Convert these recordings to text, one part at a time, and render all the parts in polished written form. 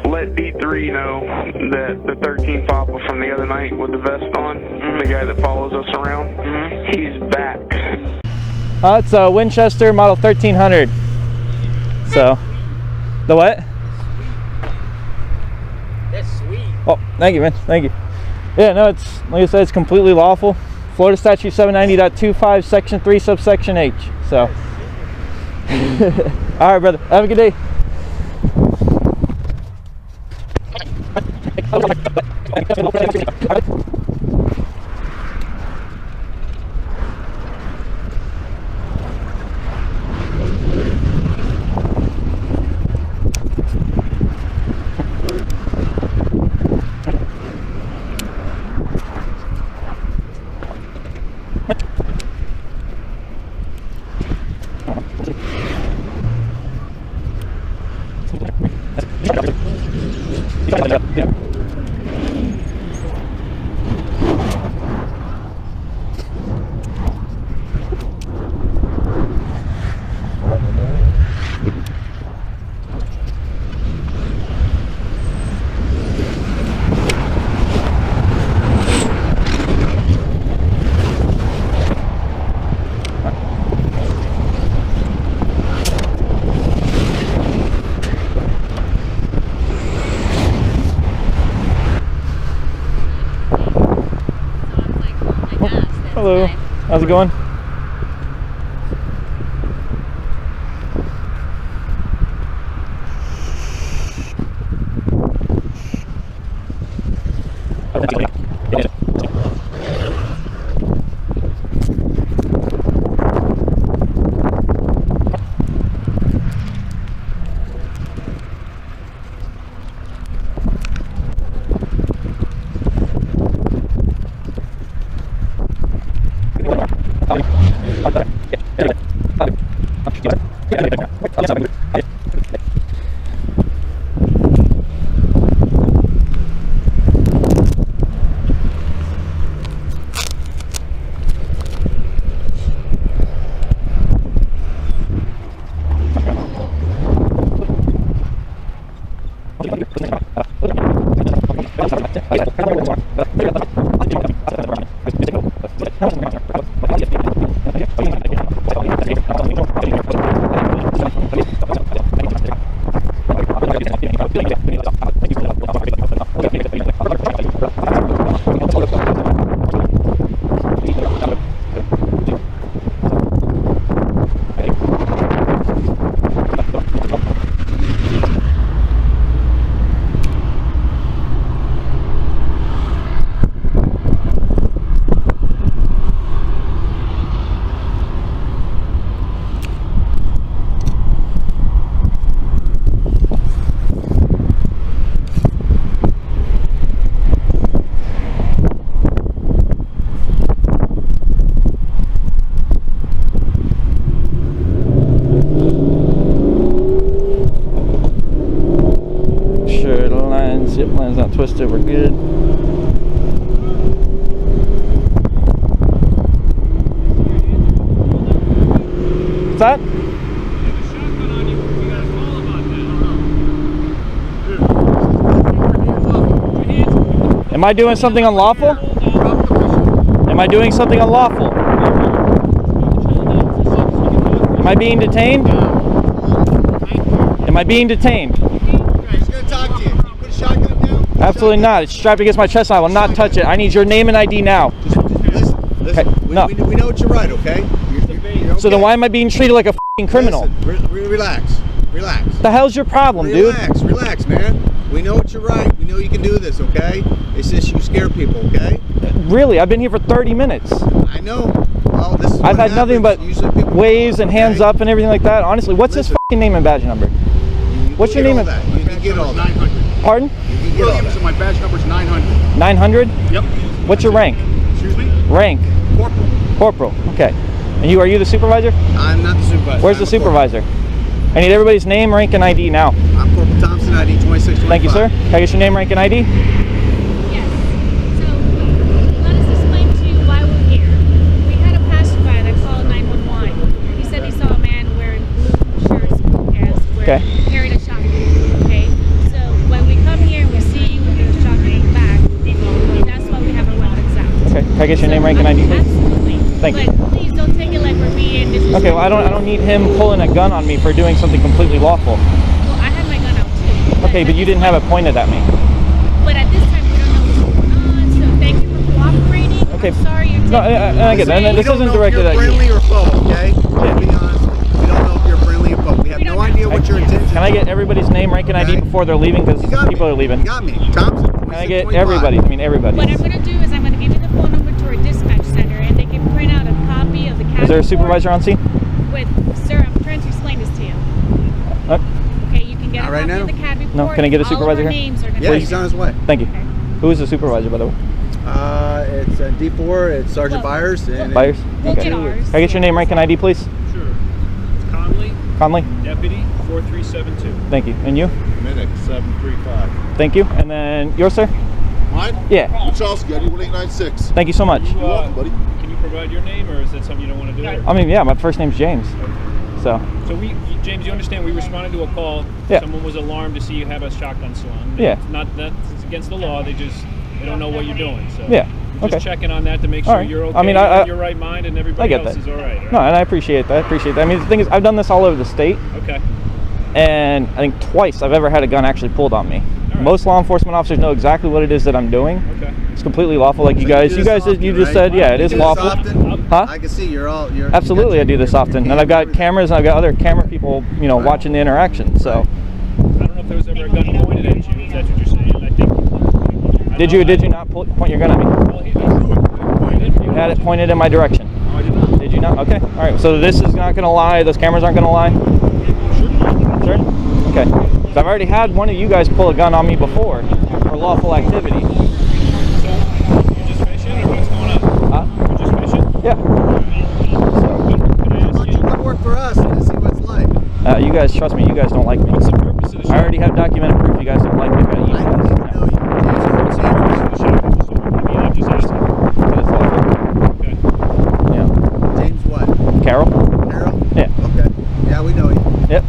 let D3 know that the 13 Papa from the other night with the vest on, the guy that follows us around, he's back. It's a Winchester model 1300. So, the what? That's sweet. Oh, thank you, man. Thank you. Yeah, no, it's, like I said, it's completely lawful. Florida Statute 790.25, Section 3, subsection H. So, all right, brother. Have a good day. Hello, how's it going? Zip line's not twisted, we're good. What's that? Am I doing something unlawful? Am I doing something unlawful? Am I being detained? Am I being detained? Absolutely not. It's strapped against my chest and I will not touch it. I need your name and ID now. Listen. Okay. No. We know what you're right, okay? You're okay? So then why am I being treated like a f***ing criminal? Listen, relax. The hell's your problem, dude? Relax, man. We know what you're right. We know you can do this, okay? It's just you scare people, okay? Really? I've been here for 30 minutes. I know. Well, this is I've had nothing but waves and hands up and everything like that. Honestly, what's his f***ing name and badge number? What's your name? You can get all that. 900. Pardon? Williams, and my badge number's 900. 900? Yep. What's your rank? Excuse me? Rank? Corporal. Corporal. Okay. And are you the supervisor? I'm not the supervisor. Where's the supervisor? I need everybody's name, rank, and ID now. I'm Corporal Thompson, ID 2625. Thank you, sir. Can I get your name, rank, and ID? Yes. So, let us explain to you why we're here. We had a passerby that called 911. He said he saw a man wearing blue shirts, blue pants, carrying a shotgun. Okay. So when we Can I get your name, rank, and ID, please? Absolutely. Thank you. But please don't take it like we're being disrespectful. Okay, well, I don't need him pulling a gun on me for doing something completely lawful. Well, I had my gun out too. Okay, but you didn't have it pointed at me. But at this time, we don't know what's going on, so thank you for cooperating. Okay. I'm sorry you're No, I get that. And We this don't isn't know if directed you're at friendly you. or foe, okay? To be honest, we don't know if you're friendly or foe. We have We no don't know. idea what your intentions. Can I get everybody's name, rank, and ID Okay. before they're leaving? Because You got people me. are leaving. You got me. Thompson. Can I get everybody? I mean, everybody. What I'm going to do is I'm going to give you the phone number to our dispatch center, and they can print out a copy of the CAD Is there a report supervisor on scene? Sir, I'm trying to explain this to you. Okay, you can get Not a right copy now? of the CAD report. No, can I get a All supervisor of our here? names are going to Yeah, be he's on his way. Thank you. Okay. Who is the supervisor, by the way? It's D4. It's Sergeant Well, Byers. And Byers? We'll Okay. get ours. Can I get your name, rank, and ID, please? Sure. It's Conley, Conley? Deputy 4372. Thank you. And you? Minix 735. Thank you. And then yours, sir? Mine? Yeah. Wachowski, ID 1896. Thank you so much. You're welcome, buddy. Can you provide your name, or is that something you don't want to do? I mean, yeah, my first name's James. So, So James, you understand we responded to a call. Yeah. Someone was alarmed to see you have a shotgun slung. Yeah. It's not that it's against the law. They don't know what you're doing. So Yeah. we're just Okay. checking on that to make All sure right. you're okay. I mean, you're in your right mind, and everybody get else that. is all right. no, and I appreciate that. I mean, the thing is, I've done this all over the state, Okay. and I think twice I've ever had a gun actually pulled on me. right. Most law enforcement officers know exactly what it is that I'm doing. Okay. It's completely lawful, like you So guys. do You this guys, often, you just right? said, yeah, it You is do this lawful. often? Huh? I can see you're Absolutely, I do this often, and I've got cameras. cameras, and I've got other camera people, watching the interaction. So, I don't know if there was ever a gun pointed at you. Is that what you're saying? I think. did you not point your gun at me? Well, he did. You had it pointed in my direction. No, I did not. Did you not? Okay. All right. So this is not going to lie. Those cameras aren't going to lie. Sure. Okay. So I've already had one of you guys pull a gun on me before for lawful activity. So you're just fishing, or what's going on? Huh? You're just fishing. Yeah. Can I ask Why don't you come work for us and see what it's like? You guys, trust me, you guys don't like me. What's the purpose of the show? I already have documented proof you guys don't like me. I don't even know you. What's the purpose of the show? I mean, I'm just asking. That is lawful. Okay. Yeah. James what? Carol? Carol? Yeah. Okay. Yeah, we know you. Yep.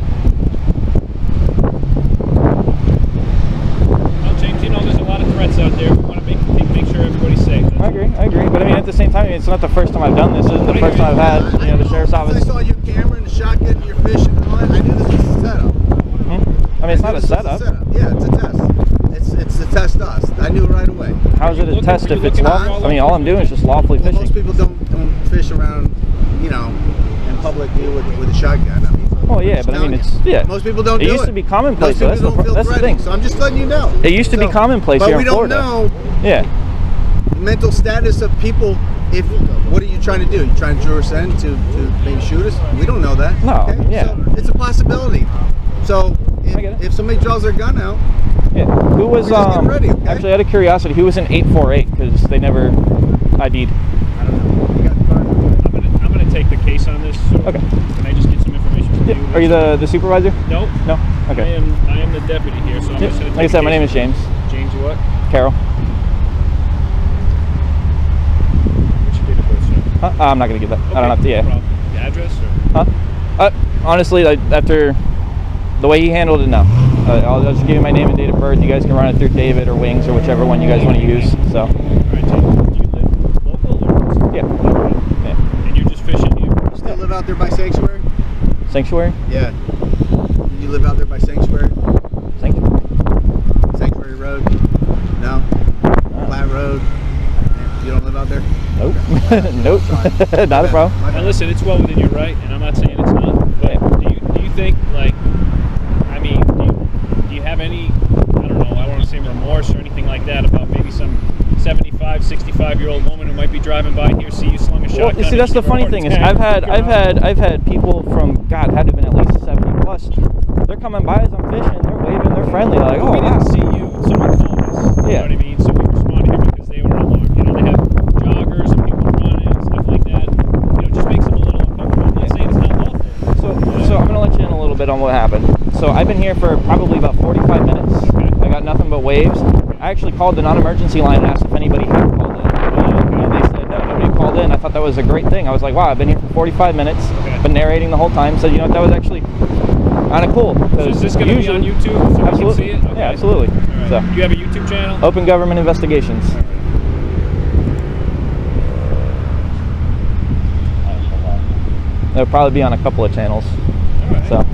Well, James, there's a lot of threats out there. We want to make sure everybody's safe. I agree. But I mean, at the same time, it's not the first time I've done this. This isn't the first time I've had, the sheriff's office. I saw your camera and the shotgun and your fishing and all that. I knew this was a setup. I mean, it's not a This was setup. Yeah, it's a test. It's to test us. I knew right away. How's it a Were test you if it's looking lawful? all I mean, all I'm doing is just lawfully Well, most fishing. people don't fish around, in public view with a shotgun. I mean, Oh yeah, I'm but I mean, telling it's you. yeah. Most people don't It do it. used to be commonplace. Most So people don't feel that's the threatening. thing. So I'm just letting you know. It used to be commonplace but here we in don't Florida. know Yeah. the mental status of people. If what are you trying to do? You trying to lure us in to maybe shoot us? We don't know that. No, yeah. So it's a possibility. So I get it. if somebody draws their gun out, Yeah. Who was We're just getting ready, okay? actually out of curiosity? Who was in 848? Because they never ID'd. I don't know. You got the card? I'm gonna take the case on this. So Okay. Can I just get some information from you? Yeah. Are you the supervisor? No. No. Okay. I am the deputy here, so I'm Yeah. just gonna take Like I said, the my case. name is James. James what? Carol. What's your date of birth, sir? I'm not gonna give that. I don't have to. No Yeah. problem. The address or? Huh? Honestly, after the way he handled it, no. I'll just give you my name and date of birth. You guys can run it through David or Wings or whichever one you guys want to use. So, All right, James. Do you live local or? yeah. Yeah. And you're just fishing here? You still live out there by Sanctuary? Sanctuary? Yeah. You live out there by Sanctuary? Sanctuary Road? No? Flat Road? You don't live out there? Nope. Nope. Not a problem. Now listen, it's well within your right, and I'm not saying it's not. But do you think, like, I mean, do you have any, I don't know, I don't want to say remorse or anything like that about maybe some 75, 65-year-old woman who might be driving by here, see you slung a shotgun? Well, see, that's the funny thing is I've had people from had to have been at least 70 plus. They're coming by as I'm fishing, they're waving, they're friendly, they're like, oh we wow. didn't see you. Someone called us. You Yeah. know what I mean? So we responded here because they were alarmed. They have joggers and people running and stuff like that. It just makes them a little uncomfortable. I'm not saying it's not lawful. So I'm gonna let you in a little bit on what happened. So I've been here for probably about 45 minutes. Okay. I got nothing but waves. I actually called the non-emergency line and asked if anybody had called in. And they said no, nobody called in. I thought that was a great thing. I was like, wow, I've been here for 45 minutes. Okay. Been narrating the whole time. So you know what, that was actually kind of cool. So is this going to be on YouTube so Absolutely. we can see it? Okay. Yeah, absolutely. All right. So Do you have a YouTube channel? Open Government Investigations. It'll probably be on a couple of channels. All right. So.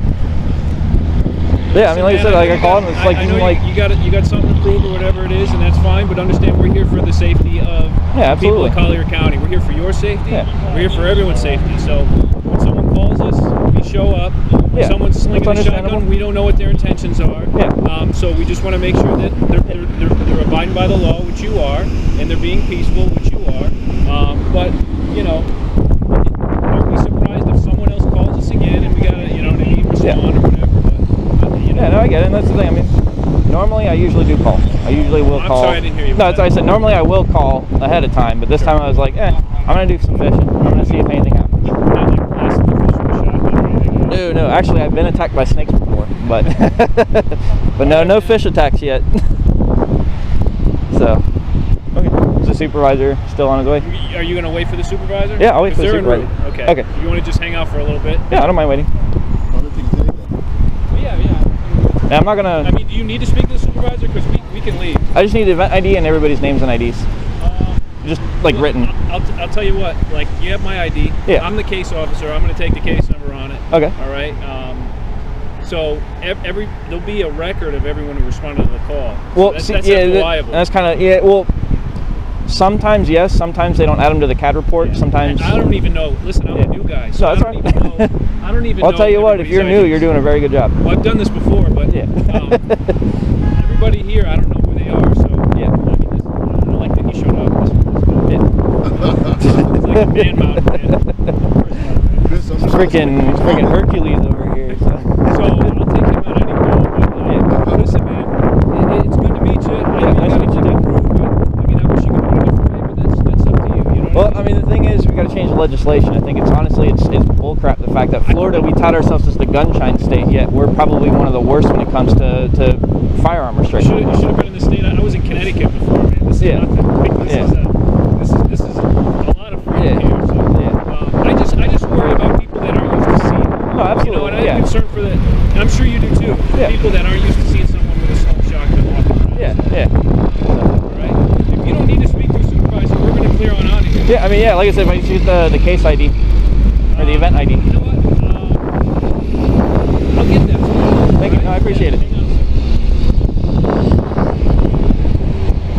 Yeah, I mean, like I said, like I called him. It's like I know like you got something to prove or whatever it is, and that's fine. But understand, we're here for the safety of people in Collier County. We're here for your safety. Yeah. We're here for everyone's safety. So when someone calls us, we show up. When someone's slinging a shotgun, we don't know what their intentions are. Yeah. So we just want to make sure that they're abiding by the law, which you are, and they're being peaceful, which you are. But you know, don't be surprised if someone else calls us again and we gotta, respond or whatever. Yeah, no, I get it. And that's the thing. I mean, normally I usually do call. I usually will call. I'm sorry, I didn't hear you. No, that's what I said. Normally I will call ahead of time, but this time I was like, I'm gonna do some fishing. I'm gonna see if anything happens. No. Actually, I've been attacked by snakes before, but but no fish attacks yet. So, okay. Is the supervisor still on his way? Are you gonna wait for the supervisor? Yeah, I'll wait for the supervisor. Okay. You want to just hang out for a little bit? Yeah, I don't mind waiting. I don't think he's anything. Yeah, I'm not gonna. I mean, do you need to speak to the supervisor? Because we can leave. I just need event ID and everybody's names and IDs. Just like written. I'll tell you what. Like, you have my ID. Yeah. I'm the case officer. I'm going to take the case number on it. Okay. All right. So there'll be a record of everyone who responded to the call. Well, so that's reliable. That's kind of Well, sometimes yes. Sometimes they don't add them to the CAD report. Sometimes I don't even know. Listen, I'm a new guy. So no, that's right. I don't even know. I'll tell you what. If you're new, you're doing a very good job. Well, I've done this before, but yeah. Everybody here, I don't know who they are. So yeah. I mean, I like that he showed up. Yeah. It's like a man mountain, man. Freaking Hercules over here. So I'll take him out anyway. But listen, man, it's good to meet you. Nice to meet you too. I mean, I wish you could do it a different way, but that's up to you. Well, I mean, the thing is, we got to change the legislation. I think it's bullcrap. The fact that Florida, we tout ourselves as the gunshine state, yet we're probably one of the worst when it comes to firearm restrictions. You should have been in the state. I was in Connecticut before, man. This is nothing. This is a lot of freedom here. So, I just worry about people that aren't used to seeing it. No, absolutely. And I'm concerned for and I'm sure you do too. Yeah. People that aren't used to seeing someone with a small shotgun walking around. Yeah. All right. If you don't need to speak to a supervisor, we're going to clear on out of here. Yeah, I mean, like I said, if I shoot the case ID or the event ID. You know what? I'll get that. Thank you. No, I appreciate it.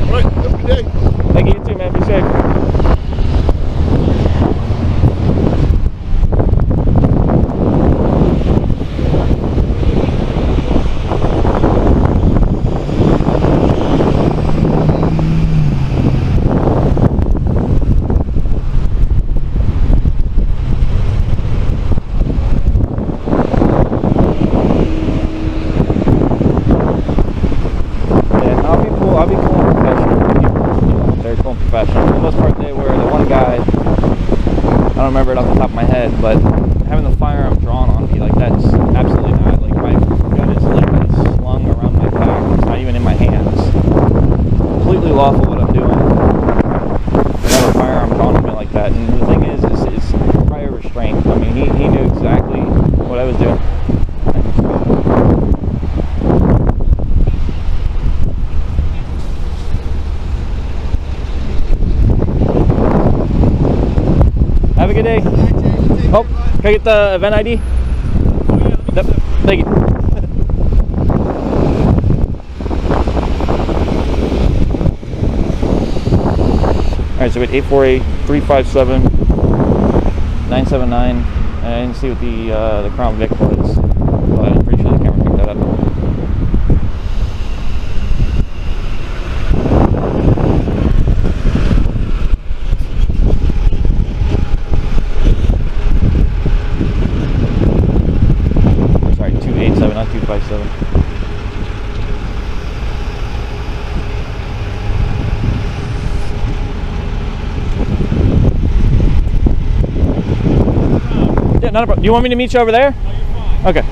All right, have a good day. Thank you, you too, man. Be safe. I'll be cool and professional. Very cool and professional. For the most part, they were the one guy. I don't remember it off the top of my head, but having the firearm drawn on me like that's absolutely not. Like my gun is literally slung around my back. It's not even in my hands. Completely lawful what I'm doing. I have a firearm drawn on me like that, and the thing is prior restraint. I mean, he knew exactly what I was doing. Have a good day. Oh, can I get the event ID? Yep. Thank you. Alright, so we had 848-357-979. And I didn't see what the Crown Vic was, but I'm pretty sure the camera picked that up. Sorry, 287, not 257. Yeah, not a problem. Do you want me to meet you over there? No, you're fine. Okay.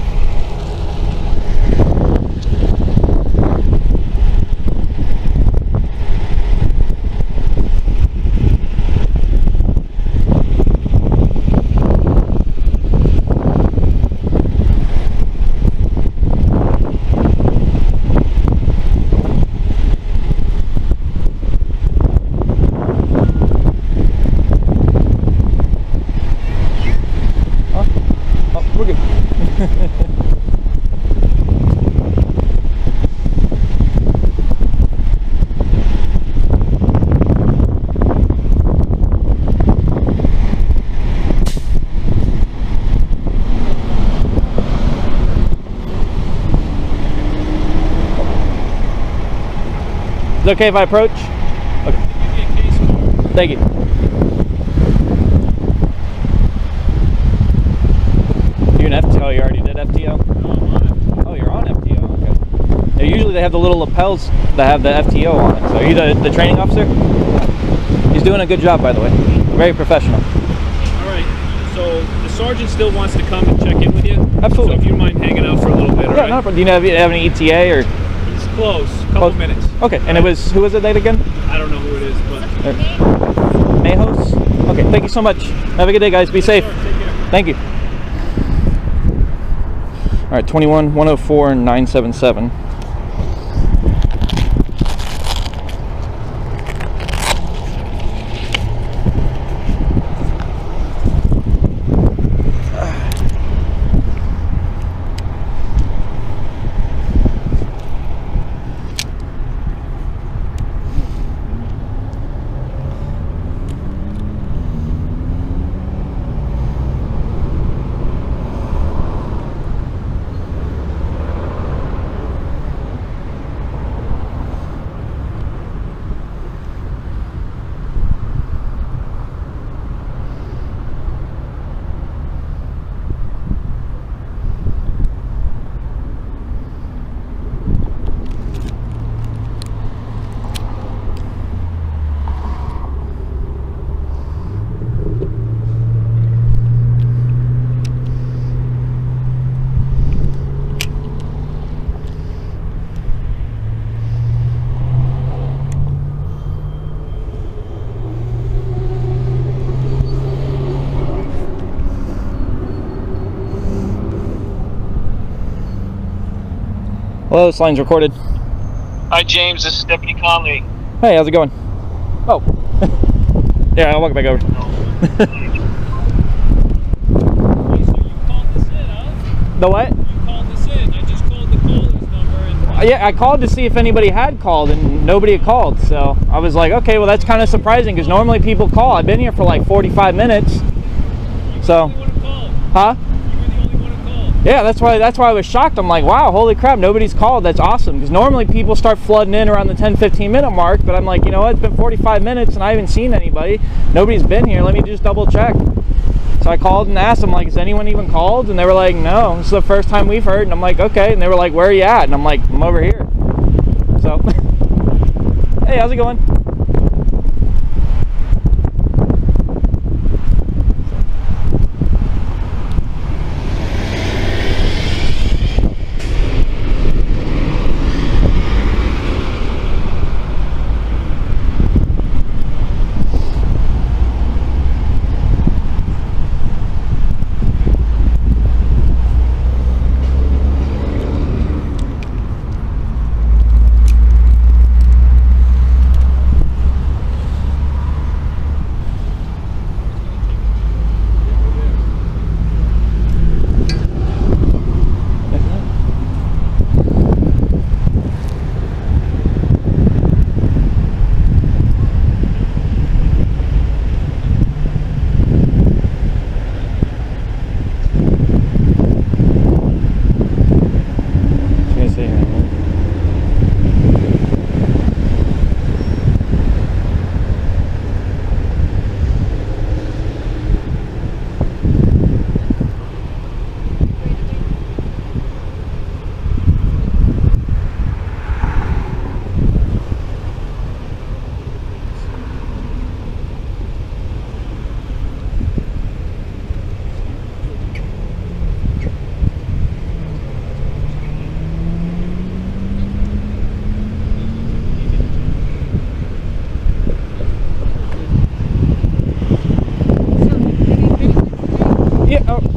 it okay if I approach? Okay. Give me a case card. Thank you. You're an FTO. Oh, you already did FTO? No, I'm on it. Oh, you're on FTO. Okay. Now, usually they have the little lapels that have the FTO on it. So are you the training officer? He's doing a good job, by the way. Very professional. All right. So the sergeant still wants to come and check in with you? Absolutely. So if you mind hanging out for a little bit, all Yeah, right? no problem. Do you have any ETA or? He's close. Couple minutes. Okay. And it was, who was it again? I don't know who it is, but... Mayhos? Okay, thank you so much. Have a good day, guys. Be safe. Sure, take care. Thank you. All right, 21-104 977. Hello, this line's recorded. Hi, James. This is Deputy Collier. Hey, how's it going? Oh. Yeah, I'll walk back over. Hey, so you called this in, huh? The what? You called this in. I just called the caller's number and... Yeah, I called to see if anybody had called, and nobody had called. So I was like, okay, well, that's kind of surprising because normally people call. I've been here for like 45 minutes. You were So, the only one who called. huh? You were the only one who called. Yeah, that's why I was shocked. I'm like, wow, holy crap, nobody's called. That's awesome. Because normally people start flooding in around the 10-15 minute mark, but I'm like, you know what? It's been 45 minutes and I haven't seen anybody. Nobody's been here. Let me just double check. So I called and asked them, like, has anyone even called? And they were like, no, this is the first time we've heard. And I'm like, okay. And they were like, where are you at? And I'm like, I'm over here. So, hey, how's it going?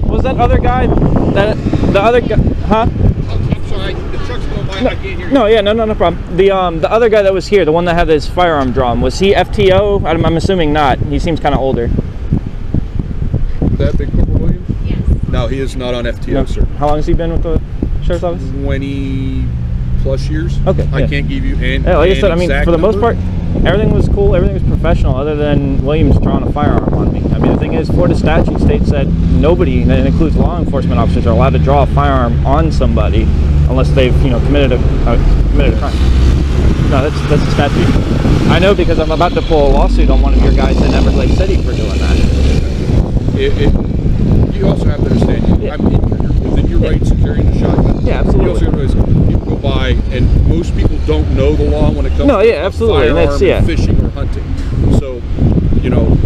Was that other guy? The other guy? Huh? I'm sorry. The truck's going by. I can't hear you. No, yeah, no problem. The other guy that was here, the one that had his firearm drawn, was he FTO? I'm assuming not. He seems kind of older. That big Corporal Williams? Yes. No, he is not on FTO, No. sir. How long has he been with the sheriff's office? 20+ years. Okay, I yeah. can't give you an Yeah, like I said, I mean, exact for the most number. part, everything was cool, everything was professional, other than Williams drawing a firearm on me. I mean, the thing is, Florida statute states that nobody, and it includes law enforcement officers, are allowed to draw a firearm on somebody unless they've, committed a crime. No, that's the statute. I know because I'm about to pull a lawsuit on one of your guys in Everglades City for doing that. You also have to understand, Yeah. I mean, you're within your rights of carrying a shotgun. Yeah, absolutely. You also have to realize people go by, and most people don't know the law when it comes No, to yeah, absolutely. And firearm, that's, yeah. fishing, or hunting. So, you know,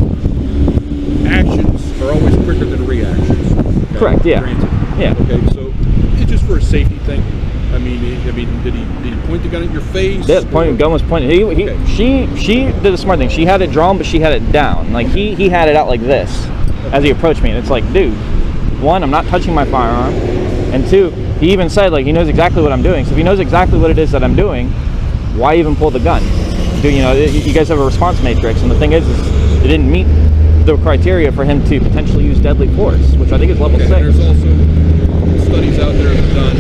actions are always quicker than reactions. Okay? Correct, yeah. Granted. Yeah. Okay, so it's just for a safety thing. I mean, did he point the gun at your face? Yeah, the gun was pointed. Okay. She did a smart thing. She had it drawn, but she had it down. Like he had it out like this as he approached me, and it's like, dude, one, I'm not touching my firearm, and two, he even said like he knows exactly what I'm doing. So if he knows exactly what it is that I'm doing, why even pull the gun? You guys have a response matrix, and the thing is it didn't meet the criteria for him to potentially use deadly force, which I think is level 6. There's also studies out there that have done.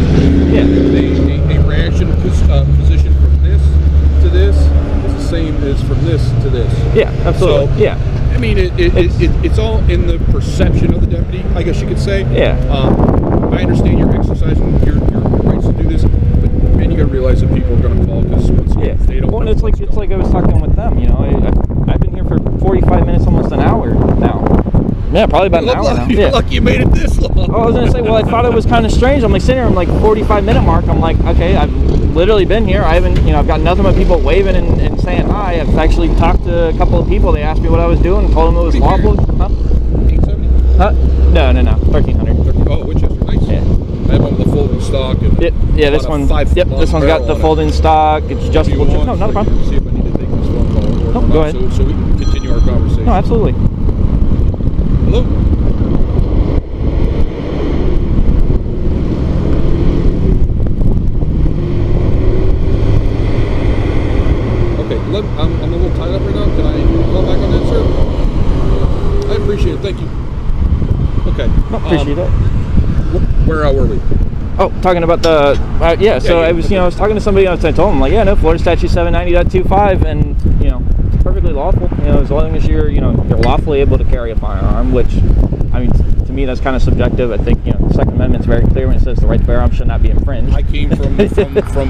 Yeah. A reaction position from this to this is the same as from this to this. Yeah, absolutely. So, yeah. I mean, it's all in the perception of the deputy, I guess you could say. Yeah. I understand you're exercising your rights to do this, but man, you got to realize that people are going to call because they don't. Well, know it's like I was talking with them. You know, I've been here for 45 minutes, almost an hour now. Yeah, probably about an hour now. You're lucky you made it this long. Oh, I was gonna say, well, I thought it was kind of strange. I'm like sitting here, I'm like 45-minute mark. I'm like, okay, I've literally been here. I haven't, I've got nothing but people waving and saying hi. I've actually talked to a couple of people. They asked me what I was doing, told them it was lawful. Huh? 1870? Huh? No, 1300. Oh, Winchester, nice. Yeah. I have one with the folding stock. And Yeah, this one. Yep, this one's got the folding stock. It's adjustable. No, not a problem. See if I need to take this phone call or No, not, go ahead. so we can continue our conversation. No, absolutely. Hello? Okay, I'm a little tied up right now. Can I call back on that, sir? I appreciate it. Thank you. Okay. No, appreciate it. Where were we? Oh, talking about the So I was, I was talking to somebody else. I told them like, yeah, no, Florida Statute 790.25, and it's perfectly lawful. As long as you're lawfully able to carry a firearm, which, I mean, to me that's kind of subjective. I think the Second Amendment's very clear when it says the right to bear arms should not be infringed. I came from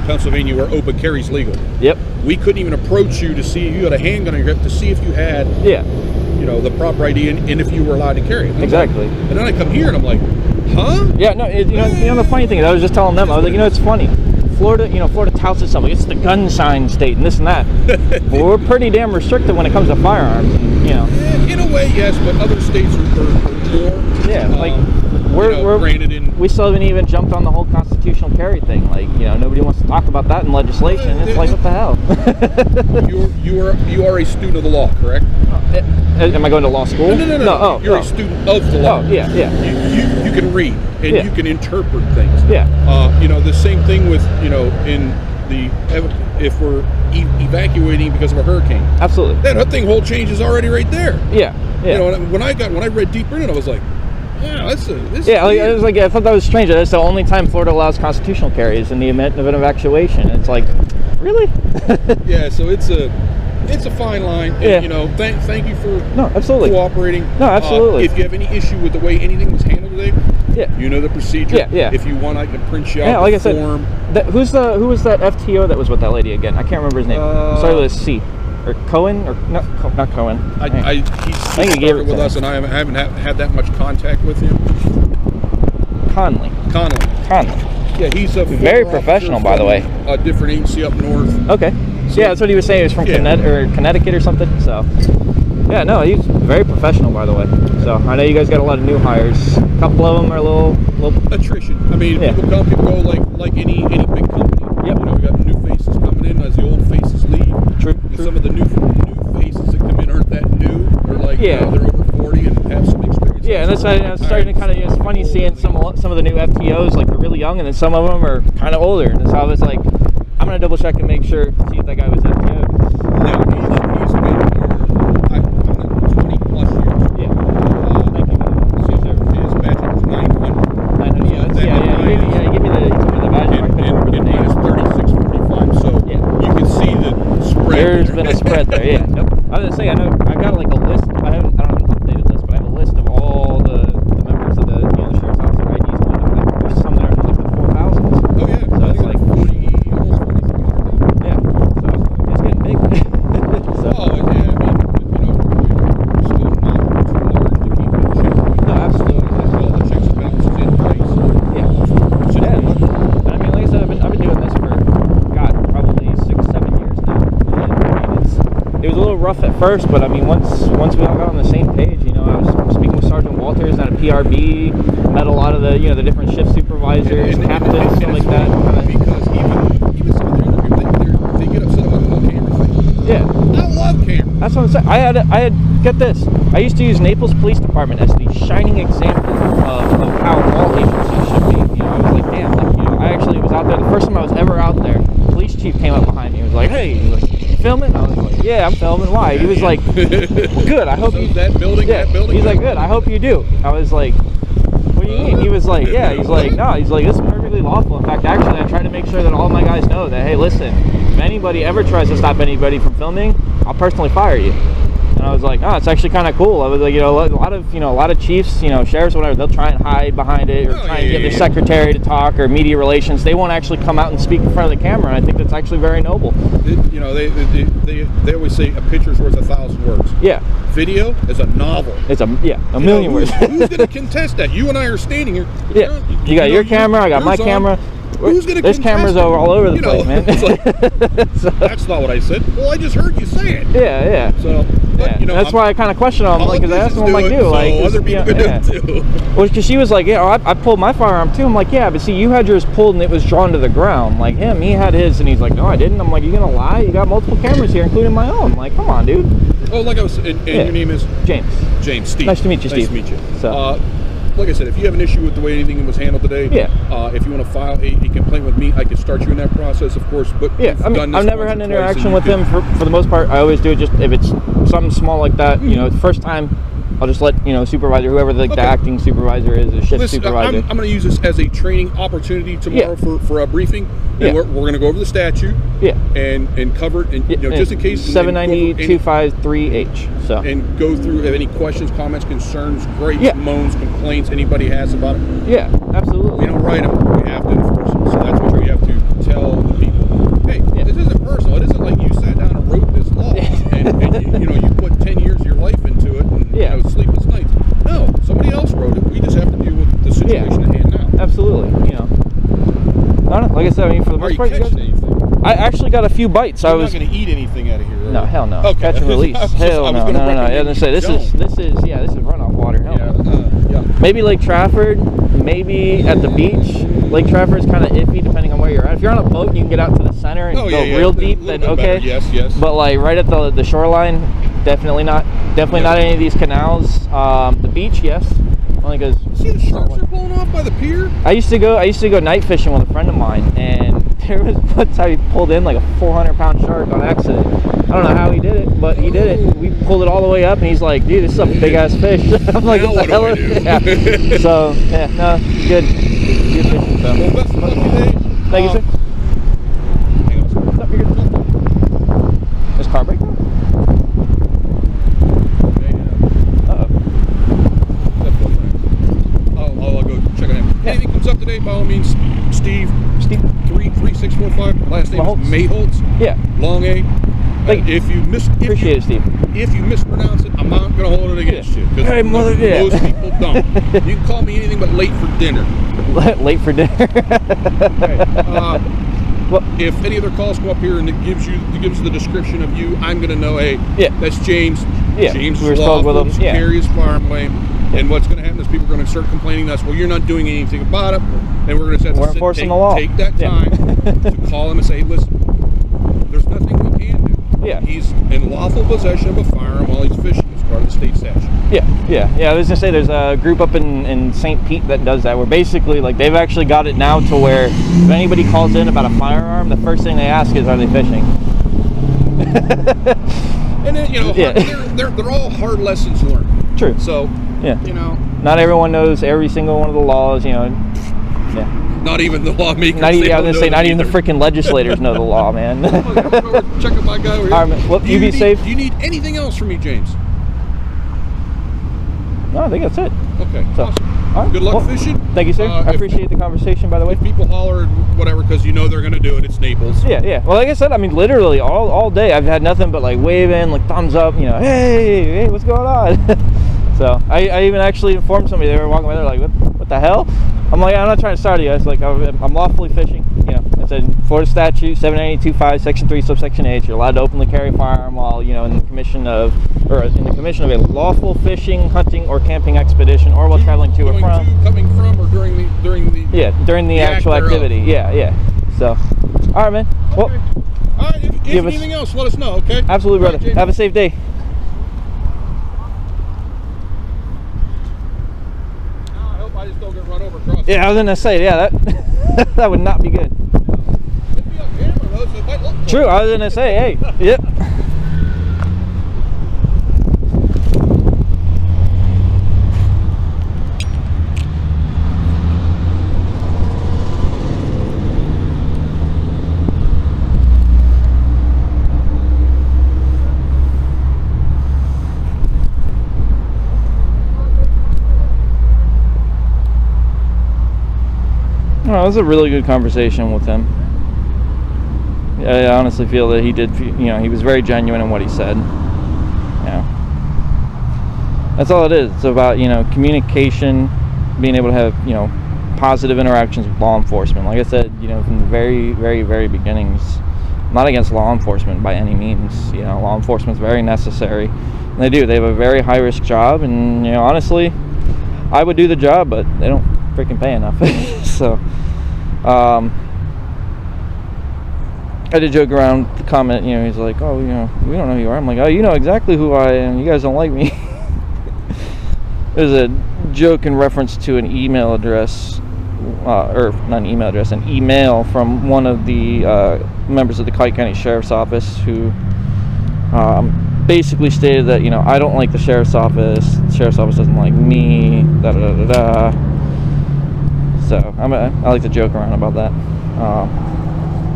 Pennsylvania where open carry's legal. Yep. We couldn't even approach you to see if you had a handgun on your hip to see if you had the proper ID and if you were allowed to carry it. Exactly. And then I come here and I'm like, huh? Yeah, no, the funny thing is I was just telling them, I was like, it's funny. Florida touts itself like it's the gun sign state and this and that. But we're pretty damn restricted when it comes to firearms, In a way, yes, but other states are more. Yeah, we're granted in. We still haven't even jumped on the whole constitutional carry thing. Like, nobody wants to talk about that in legislation. It's like, what the hell? You are a student of the law, correct? Am I going to law school? No. Oh, you're a student of the law. Oh, yeah. You can read and you can interpret things. Yeah. The same thing with if we're evacuating because of a hurricane. Absolutely. That thing whole change is already right there. Yeah. When I read deeper in it, I was like, yeah, this I was like, I thought that was strange. That's the only time Florida allows constitutional carry is in the event of an evacuation. And it's like, really? Yeah. So it's a fine line. And, thank you for absolutely cooperating. No, absolutely. If you have any issue with the way anything was handled today, you know the procedure. Yeah. If you want, I can print you out like the I said, form. Who was that FTO that was with that lady again? I can't remember his name. Sorry, with a C. Or Cohen, or not Cohen. He started with us, and I haven't had that much contact with him. Conley. Yeah, he's a very professional, by the way. A different agency up north. Okay. So, that's what he was saying. He was from Connecticut or something. So, he's very professional, by the way. So I know you guys got a lot of new hires. A couple of them are a little attrition. I mean, people come, people go, like any big company. Yep. We got new faces coming in as the old faces leave. True. Some of the new faces that come in aren't that new, or they're over 40 and have some experience. Yeah, and that's why I was starting to kind of. It's funny seeing some of the new FTOs, like they're really young, and then some of them are kind of older. And so I was like, I'm gonna double check and make sure, see if that guy was FTO. No, he's been here. 20 plus years. Yeah. Thank you. His badge was 900. 900. Yeah. He gave me the badge. And mine is 3645. So you can see the spread. There's been a spread there. Yeah. Yep. I was gonna say, I know I've got like a list. I don't have an updated list, but I have a list of all the members of the sheriff's office IDs. There's some that are in like the 4,000s. Oh yeah. So it's like 40, almost 4,300 now. Yeah. So rough at first, but I mean, once we all got on the same page, you know, I was speaking with Sergeant Walters at a PRB, met a lot of the, you know, the different shift supervisors, captains, stuff like that. Because even some of the interviews, they get upset about the whole camera thing. Yeah. I love cameras. That's what I'm saying. I had, get this, I used to use Naples Police Department as the shining example of how all agencies should be. You know, I was like, damn, like, you know, I actually was out there, the first time I was ever out there, the police chief came up behind me, he was like, hey, he was like, you filming? I was like, yeah, I'm filming. Why? He was like, well, good, I hope So you... that building. He's like, good, I hope you do. I was like, what do you mean? He was like, yeah, he's like, no, he's like, this is perfectly lawful. In fact, actually, I try to make sure that all my guys know that, hey, listen, if anybody ever tries to stop anybody from filming, I'll personally fire you. And I was like, oh, it's actually kind of cool. I was like, you know, a lot of chiefs, you know, sheriffs, whatever, they'll try and hide behind it or try and get their secretary to talk or media relations. They won't actually come out and speak in front of the camera. And I think that's actually very noble. You know, they always say a picture's worth 1,000 words. Yeah. Video is a novel. It's a million words. Who's going to contest that? You and I are standing here. Yeah. You got your camera. I got my camera. Who's going to There's cameras all over the place, man. It's like, so, that's not what I said. Well, I just heard you say it. Yeah. So, but, you know, that's why I kind of question them, like, because I asked them, I'm like, dude, like, other people could do it too. Well, because she was like, yeah, I pulled my firearm too. I'm like, yeah, but see, you had yours pulled and it was drawn to the ground. Like him, he had his, and he's like, no, I didn't. I'm like, you gonna lie? You got multiple cameras here, including my own. I'm like, come on, dude. Oh, like I was, and your name is James. James. Steve. Nice to meet you, Steve. Nice to meet you. So. Like I said, if you have an issue with the way anything was handled today, if you want to file a complaint with me, I can start you in that process, of course. But yeah, I mean, I've never had an interaction with him for the most part. I always do it just if it's something small like that. You know, the first time, I'll just let, you know, supervisor, whoever the acting supervisor is, a shift supervisor. I'm going to use this as a training opportunity tomorrow for a briefing. And we're going to go over the statute. And cover it, and, you know, just in case. 790-253H. So. And go through any questions, comments, concerns, gripes, moans, complaints anybody has about it. Yeah, absolutely. We don't write them. We have to enforce them. So that's what we have to tell the people. Hey, this isn't personal. It isn't like you sat down and wrote this law and you know, you put 10 years of your life into it and you know, sleepless nights. No, somebody else wrote it. We just have to deal with the situation at hand now. Absolutely. You know, I don't know. Like I said, I mean, for the most part, I actually got a few bites. You're not going to eat anything out of here, right? No, hell no. Okay. Catch and release. Hell no. No. I was gonna say this is runoff water. Hell no. Maybe Lake Trafford. Maybe at the beach. Lake Trafford is kind of iffy depending on where you're at. If you're on a boat, and you can get out to the center and go real deep. Then okay. Yes. But like right at the shoreline, definitely not. Definitely not any of these canals. The beach, yes. Only because see the sharks are blowing off by the pier. I used to go night fishing with a friend of mine, and there was one time he pulled in like a 400-pound shark on accident. I don't know how he did it, but he did it. We pulled it all the way up, and he's like, "Dude, this is a big ass fish." I'm like, "What the hell?" Yeah. So yeah, no, good fishing. So. Well, best of luck today. Thank you, sir. Hang on, sir. What's up? You're good. Is car brake on? I'll go check on him. Anything comes up today, by all means, Steve 33645. Last name is Mayholtz. Yeah. Long A. If you appreciate it, Steve. If you mispronounce it, I'm not going to hold it against you. Hey, mother, most people don't. You can call me anything but late for dinner. Late for dinner. Okay. If any other calls come up here and it gives the description of you, I'm going to know, hey, that's James. Yeah. James we were spoke with him. Yeah. Carries farm lane. And what's going to happen is people are going to start complaining to us, well, you're not doing anything about it. And we're going to have to the law. Take that time to call him and say, hey, listen, there's nothing we can do. Yeah. He's in lawful possession of a firearm while he's fishing. It's part of the state statute. Yeah. I was going to say there's a group up in St. Pete that does that, where basically, like, they've actually got it now to where if anybody calls in about a firearm, the first thing they ask is, are they fishing? And then, you know, they're all hard lessons learned. True. So, you know, not everyone knows every single one of the laws, you know. Yeah. Not even the lawmakers. I was going to say, not even the freaking legislators know the law, man. Check out my guy over here. All right, man. Well, you be safe. Do you need anything else from me, James? No, I think that's it. Okay. So, awesome. All right. Good luck fishing. Thank you, sir. I appreciate the conversation, by the way. If people holler whatever because you know they're going to do it, it's Naples. Yeah. Well, like I said, I mean, literally all day I've had nothing but like waving, like thumbs up, you know, hey, what's going on? So I even actually informed somebody. They were walking by, they're like, what the hell? I'm like, I'm not trying to start you guys. Like, I'm lawfully fishing. You know, it's in Florida Statute 792.5, Section 3, subsection H. You're allowed to openly carry a firearm while, you know, in the commission of a lawful fishing, hunting, or camping expedition, or while traveling to or from. Coming from, or during the actual activity. Yeah. So, all right, man. Okay. Well, all right. If anything else, let us know. Okay. Absolutely, brother. Right, have a safe day. I hope I just don't get run over across. Yeah, I was gonna say, yeah, that that would not be good. It'd be on camera though, so it might look cool. True. I was gonna say, hey, yep. Oh, it was a really good conversation with him. I honestly feel that he did, you know, he was very genuine in what he said. Yeah. That's all it is. It's about, you know, communication, being able to have, you know, positive interactions with law enforcement. Like I said, you know, from the very, very, very beginnings, I'm not against law enforcement by any means. You know, law enforcement's very necessary. And they do. They have a very high-risk job, and, you know, honestly, I would do the job, but they don't freaking pay enough. So, I did joke around the comment, you know, he's like, oh, you know, we don't know who you are. I'm like, oh, you know exactly who I am. You guys don't like me. There's a joke in reference to an email address, or not an email address, an email from one of the members of the Collier County Sheriff's Office who basically stated that, you know, I don't like the Sheriff's Office doesn't like me, da-da-da-da-da. So, I like to joke around about that.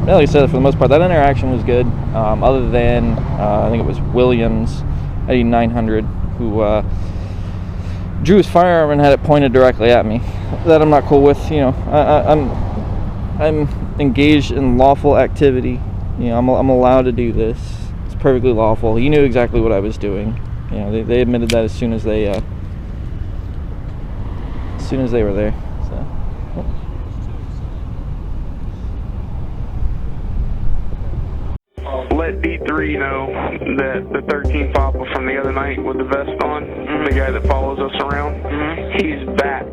Like I said, for the most part, that interaction was good. Other than, I think it was Williams, 8900, who drew his firearm and had it pointed directly at me. That I'm not cool with. You know, I'm engaged in lawful activity. You know, I'm allowed to do this. It's perfectly lawful. He knew exactly what I was doing. You know, they admitted that as soon as they were there. So. Let D3 know that the 13th officer from the other night with the vest on, the guy that follows us around, he's back.